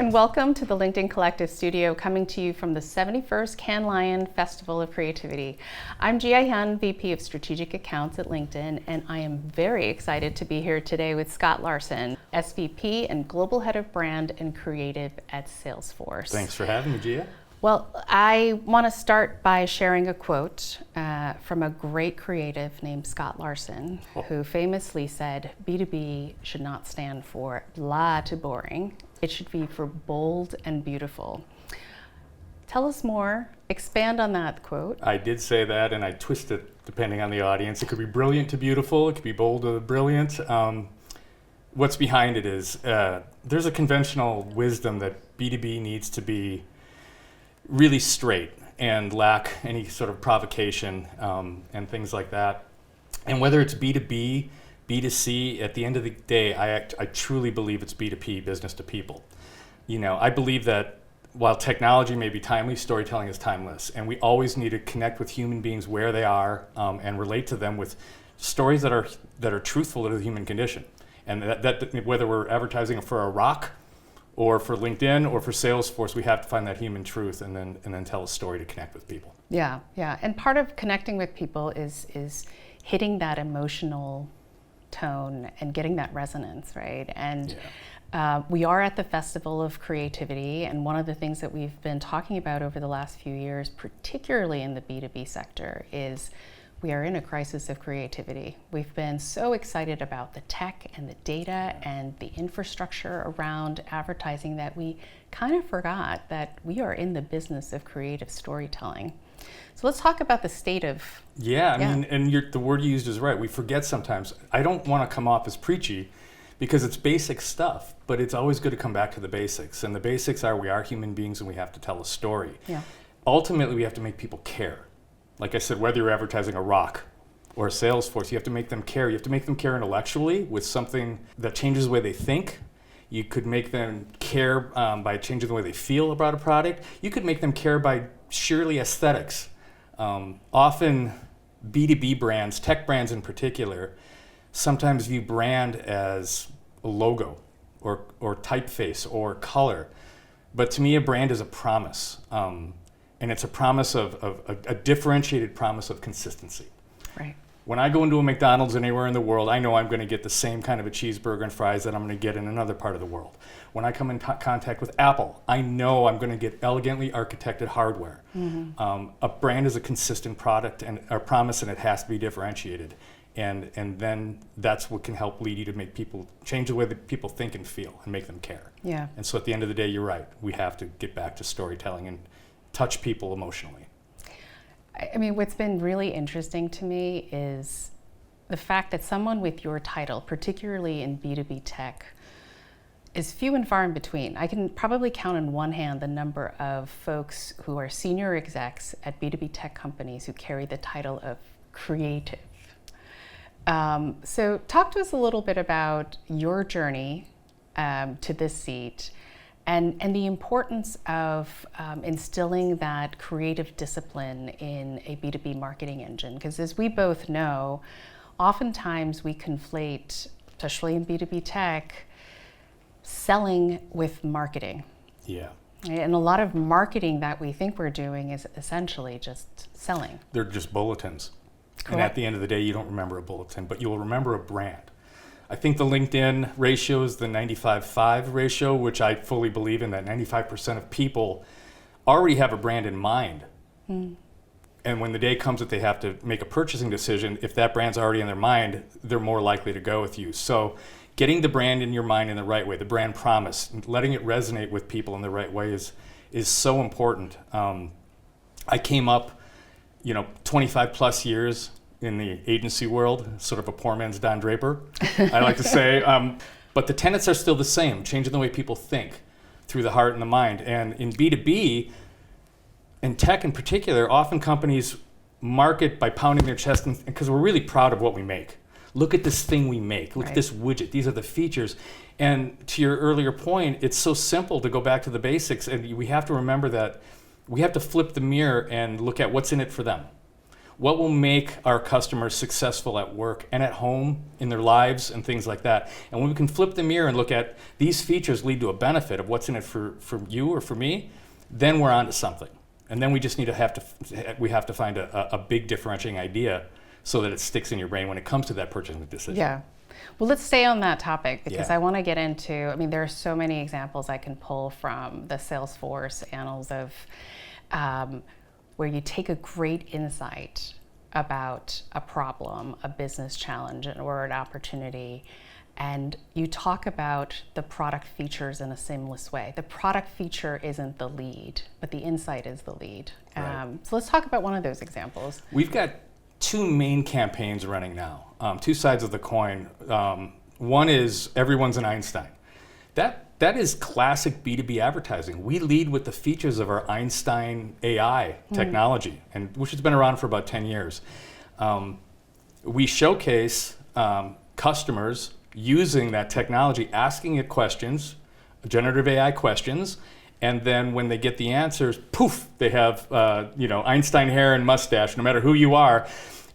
and welcome to the LinkedIn Collective Studio, coming to you from the 71st Cannes Lion Festival of Creativity. I'm Jia Hyun, VP of Strategic Accounts at LinkedIn, and I am very excited to be here today with Scott Larson, SVP and Global Head of Brand and Creative at Salesforce. Thanks for having me, Jia. Well, I want to start by sharing a quote from a great creative named Scott Larson, who famously said, B2B should not stand for blah to boring. It should be for bold and beautiful. Tell us more, expand on that quote. I did say that, and I twist it depending on the audience. It could be brilliant to beautiful, it could be bold to brilliant. What's behind it is there's a conventional wisdom that B2B needs to be really straight and lack any sort of provocation and things like that. And whether it's B2B, B2C, at the end of the day, I truly believe it's B2P, business to people. You know, I believe that while technology may be timely, storytelling is timeless. And we always need to connect with human beings where they are and relate to them with stories that are truthful to the human condition. And that whether we're advertising for a rock or for LinkedIn or for Salesforce, we have to find that human truth and then tell a story to connect with people. Yeah. And part of connecting with people is hitting that emotional tone and getting that resonance, right? And we are at the Festival of Creativity, and one of the things that we've been talking about over the last few years, particularly in the B2B sector, is we are in a crisis of creativity. We've been so excited about the tech and the data and the infrastructure around advertising that we kind of forgot that we are in the business of creative storytelling. So let's talk about the state of... I mean, and the word you used is right. We forget sometimes. I don't want to come off as preachy because it's basic stuff, but it's always good to come back to the basics. And the basics are we are human beings and we have to tell a story. Yeah. Ultimately, we have to make people care. Like I said, whether you're advertising a rock or a Salesforce, you have to make them care. You have to make them care intellectually with something that changes the way they think. You could make them care by changing the way they feel about a product. You could make them care by sheerly aesthetics. Often B2B brands, tech brands in particular, sometimes view brand as a logo or typeface or color. But to me, a brand is a promise. And it's a promise of a differentiated promise of consistency. Right. When I go into a McDonald's anywhere in the world, I know I'm going to get the same kind of a cheeseburger and fries that I'm going to get in another part of the world. When I come in contact with Apple, I know I'm going to get elegantly architected hardware. Mm-hmm. A brand is a consistent product and a promise, and it has to be differentiated. And then that's what can help lead you to make people change the way that people think and feel and make them care. Yeah. And so at the end of the day, you're right. We have to get back to storytelling and touch people emotionally. I mean, what's been really interesting to me is the fact that someone with your title, particularly in B2B tech, is few and far in between. I can probably count on one hand the number of folks who are senior execs at B2B tech companies who carry the title of creative. So talk to us a little bit about your journey to this seat and the importance of instilling that creative discipline in a B2B marketing engine. Because as we both know, oftentimes we conflate, especially in B2B tech, selling with marketing. Yeah. And a lot of marketing that we think we're doing is essentially just selling. They're just bulletins. Correct. And at the end of the day, you don't remember a bulletin, but you'll remember a brand. I think the LinkedIn ratio is the 95-5 ratio, which I fully believe in, that 95% of people already have a brand in mind. And when the day comes that they have to make a purchasing decision, if that brand's already in their mind, they're more likely to go with you. So getting the brand in your mind in the right way, the brand promise, letting it resonate with people in the right way is so important. I came up, 25 plus years in the agency world, sort of a poor man's Don Draper, I like to say. But the tenets are still the same, changing the way people think through the heart and the mind. And in B2B, and tech in particular, often companies market by pounding their chest because we're really proud of what we make. Look at this thing we make. Look at this widget. These are the features. And to your earlier point, it's so simple to go back to the basics. And we have to remember that we have to flip the mirror and look at what's in it for them. What will make our customers successful at work and at home, in their lives, and things like that? And when we can flip the mirror and look at these features lead to a benefit of what's in it for you or for me, then we're onto something. And then we just have to find a big differentiating idea so that it sticks in your brain when it comes to that purchasing decision. Yeah. Well, let's stay on that topic because Yeah. I want to get into, I mean, there are so many examples I can pull from the Salesforce annals of where you take a great insight about a problem, a business challenge, or an opportunity, and you talk about the product features in a seamless way. The product feature isn't the lead, but the insight is the lead. Right. So let's talk about one of those examples. We've got two main campaigns running now, two sides of the coin. One is everyone's an Einstein. That is classic B2B advertising. We lead with the features of our Einstein AI technology, and which has been around for about 10 years. We showcase customers using that technology, asking it questions, generative AI questions, and then when they get the answers, poof, they have Einstein hair and mustache, no matter who you are.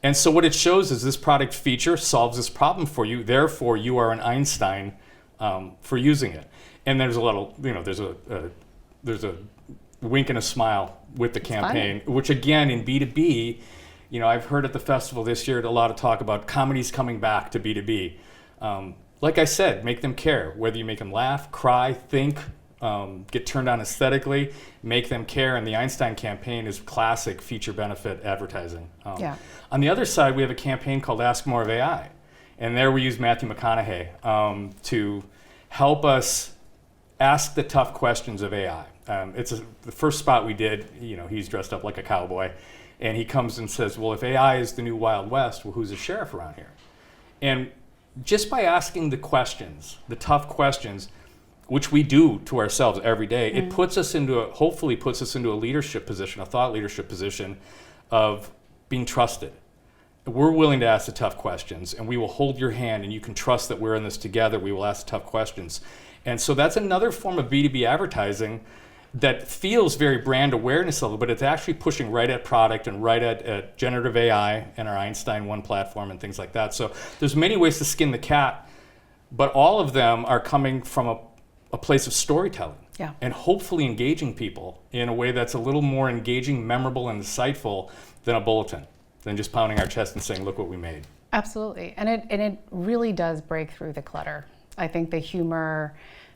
And so what it shows is this product feature solves this problem for you, therefore you are an Einstein for using it. And there's a little, there's a wink and a smile with the campaign, which again in B2B, I've heard at the festival this year a lot of talk about comedies coming back to B2B. Like I said, make them care, whether you make them laugh, cry, think, get turned on aesthetically, make them care. And the Einstein campaign is classic feature benefit advertising. On the other side, we have a campaign called Ask More of AI. And there we use Matthew McConaughey to help us ask the tough questions of AI. The first spot we did, he's dressed up like a cowboy, and he comes and says, well, if AI is the new Wild West, well, who's the sheriff around here? And just by asking the questions, the tough questions, which we do to ourselves every day, it hopefully puts us into a leadership position, a thought leadership position of being trusted. We're willing to ask the tough questions, and we will hold your hand, and you can trust that we're in this together. We will ask the tough questions. And so that's another form of B2B advertising that feels very brand awareness level, but it's actually pushing right at product and right at generative AI and our Einstein One platform and things like that. So there's many ways to skin the cat, but all of them are coming from a place of storytelling and hopefully engaging people in a way that's a little more engaging, memorable, and insightful than a bulletin, than just pounding our chest and saying, look what we made. Absolutely. And it really does break through the clutter. I think the humor,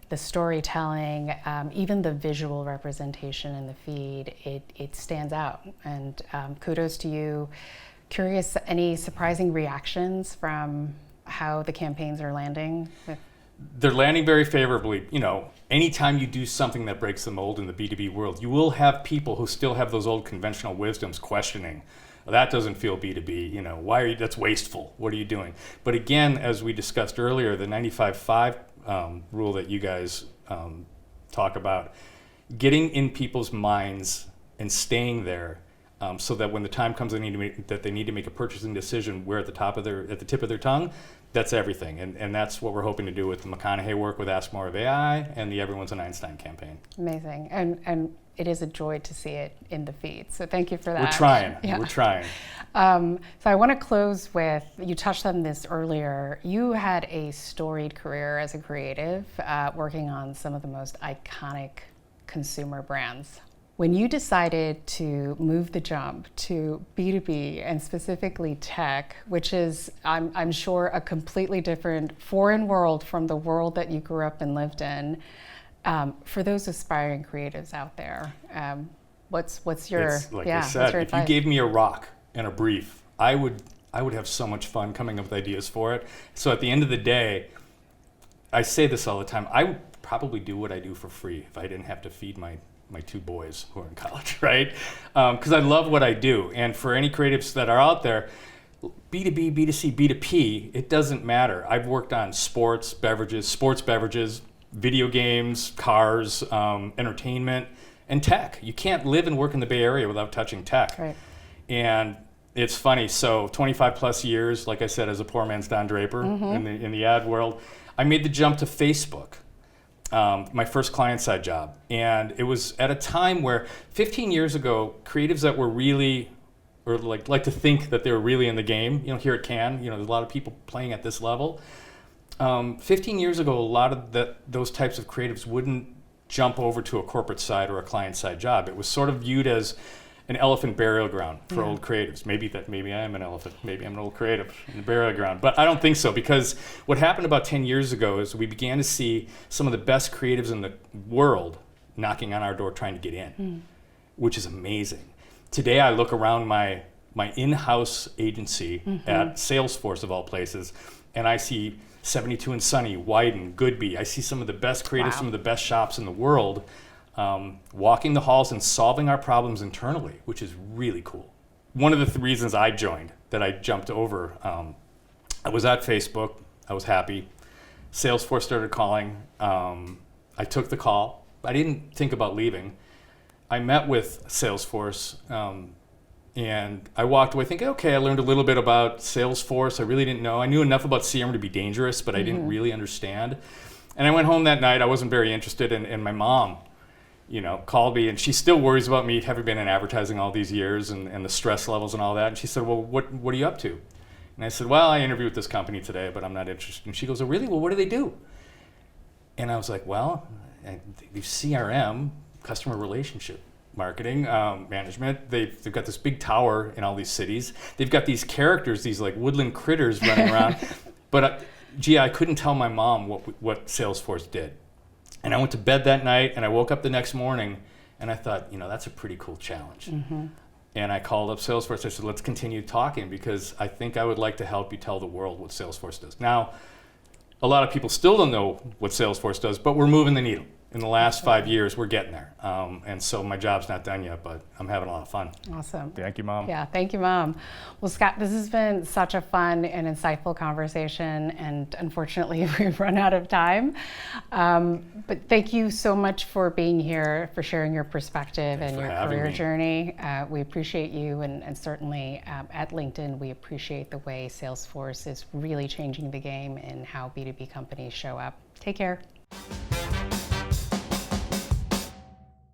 the storytelling, even the visual representation in the feed, it stands out. And kudos to you. Curious, any surprising reactions from how the campaigns are landing? They're landing very favorably. Anytime you do something that breaks the mold in the B2B world, you will have people who still have those old conventional wisdoms questioning, well, that doesn't feel B2B, why are you, that's wasteful, what are you doing? But again, as we discussed earlier, the 95-5 rule that you guys talk about, getting in people's minds and staying there so that when the time comes that they need to make a purchasing decision, we're at the tip of their tongue, that's everything. And that's what we're hoping to do with the McConaughey work with Ask More of AI and the Everyone's an Einstein campaign. Amazing. And it is a joy to see it in the feed. So thank you for that. We're trying. Yeah. We're trying. So I want to close with, you touched on this earlier. You had a storied career as a creative, working on some of the most iconic consumer brands. When you decided to move the jump to B2B and specifically tech, which is, I'm sure, a completely different foreign world from the world that you grew up and lived in, for those aspiring creatives out there, what's your like I said, if you gave me a rock and a brief, I would have so much fun coming up with ideas for it. So at the end of the day, I say this all the time, I would probably do what I do for free if I didn't have to feed my two boys who are in college, right? Because I love what I do. And for any creatives that are out there, B2B, B2C, B2P, it doesn't matter. I've worked on sports beverages, video games, cars, entertainment, and tech. You can't live and work in the Bay Area without touching tech. Right. And it's funny, so 25 plus years, like I said, as a poor man's Don Draper in the ad world, I made the jump to Facebook, my first client-side job. And it was at a time where 15 years ago, creatives that were really or like to think that they're really in the game. You know, here at Cannes, you know, there's a lot of people playing at this level. 15 years ago, a lot of those types of creatives wouldn't jump over to a corporate side or a client side job. It was sort of viewed as an elephant burial ground for old creatives. Maybe I am an elephant. Maybe I'm an old creative in the burial ground. But I don't think so, because what happened about 10 years ago is we began to see some of the best creatives in the world knocking on our door trying to get in, which is amazing. Today I look around my in-house agency at Salesforce of all places, and I see 72 and Sunny, Wyden, Goodby. I see some of the best creatives, some of the best shops in the world walking the halls and solving our problems internally, which is really cool. One of the reasons I joined, that I jumped over, I was at Facebook, I was happy. Salesforce started calling. I took the call. I didn't think about leaving. I met with Salesforce, and I walked away thinking, okay, I learned a little bit about Salesforce. I really didn't know. I knew enough about CRM to be dangerous, but I didn't really understand. And I went home that night. I wasn't very interested, and my mom, you know, called me, and she still worries about me having been in advertising all these years and the stress levels and all that. And she said, well, what are you up to? And I said, well, I interviewed with this company today, but I'm not interested. And she goes, oh, really? Well, what do they do? And I was like, well, they do CRM, customer relationship marketing, management. They've got this big tower in all these cities. They've got these characters, these like woodland critters running around. But gee, I couldn't tell my mom what Salesforce did. And I went to bed that night, and I woke up the next morning, and I thought, you know, that's a pretty cool challenge. And I called up Salesforce. I said, let's continue talking, because I think I would like to help you tell the world what Salesforce does. Now, a lot of people still don't know what Salesforce does, but we're moving the needle. In the last 5 years, we're getting there. And so my job's not done yet, but I'm having a lot of fun. Awesome. Thank you, Mom. Yeah, thank you, Mom. Well, Scott, this has been such a fun and insightful conversation, and unfortunately, we've run out of time. But thank you so much for being here, for sharing your perspective and your career journey. We appreciate you, and certainly at LinkedIn, we appreciate the way Salesforce is really changing the game in how B2B companies show up. Take care.